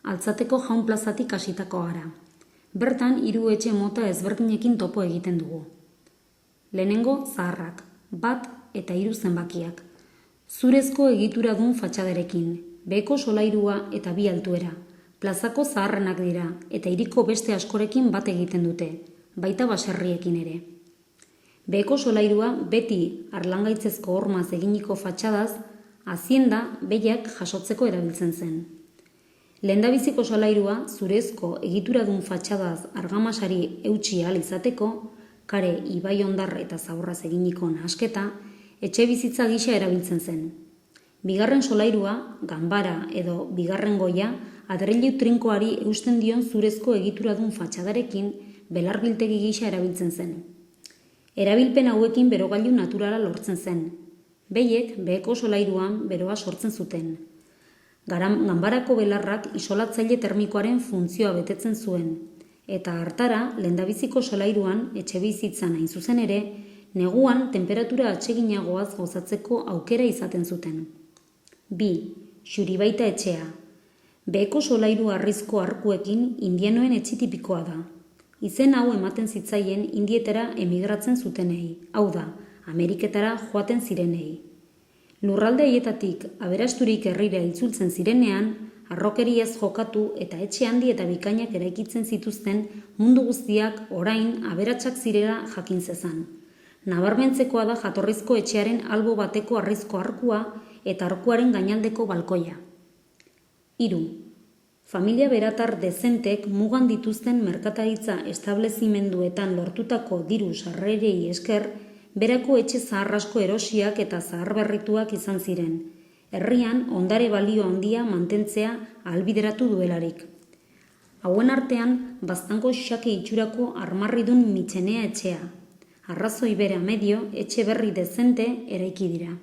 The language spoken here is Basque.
Altzateko Jaun plazatik hasitako gara. Bertan 3 etxe mota ezberdinekin topo egiten dugu. Lehenengo zaharrak, 1 eta 3 zenbakiak. Zurezko egituradun fatxadarekin, beheko solairua eta 2 altuera. Plazako zaharrenak dira eta hiriko beste askorekin bat egiten dute, baita baserriekin ere. Beheko solairua beti arlangaitzezko hormaz eginiko fatxadaz, hazienda behiak jasotzeko erabiltzen zen. Lehendabiziko solairua zurezko egituradun fatxadaz argamasari eutsi ahal izateko, kare ibai hondar eta zaborraz eginiko nahasketa, etxe bizitza gisa erabiltzen zen. Bigarren solairua, ganbara edo bigarren goia, adreilu trinkoari eusten dion zurezko egituradun fatxadarekin belarbiltegi gisa erabiltzen zen. Erabilpen hauekin berogailu naturala lortzen zen. Behiek beheko solairuan beroa sortzen zuten. Ganbarako belarrak isolatzaile termikoaren funtzioa betetzen zuen, eta hartara lehendabiziko solairuan etxe bizitzan hain zuzen ere, neguan tenperatura atseginagoaz gozatzeko aukera izaten zuten. 2. Xuribaita etxea. Beheko solairu harrizko arkuekin indianoen etxe tipikoa da. Izen hau ematen zitzaien indietara emigratzen zutenei, hau da, Ameriketara joaten zirenei. Lurralde haietatik aberasturik herrira itzultzen zirenean, harrokeriaz jokatu eta etxe handi eta bikainak eraikitzen zituzten mundu guztiak orain aberatsak zirela jakin zezan. Nabarmentzekoa da jatorrizko etxearen albo bateko harrizko arkua eta arkuaren gainaldeko balkoia. 3. Familia beratar dezentek mugan dituzten merkataritza establezimenduetan lortutako diru sarrerei esker, berako etxe zaharrasko erosiak eta zaharberrituak izan ziren, herrian ondare balio handia mantentzea ahalbideratu duelarik. Hauen artean, Baztango xake itxurako armarridun Mitxenea etxea. Arrazoi bera medio, etxe berri dezente eraiki dira.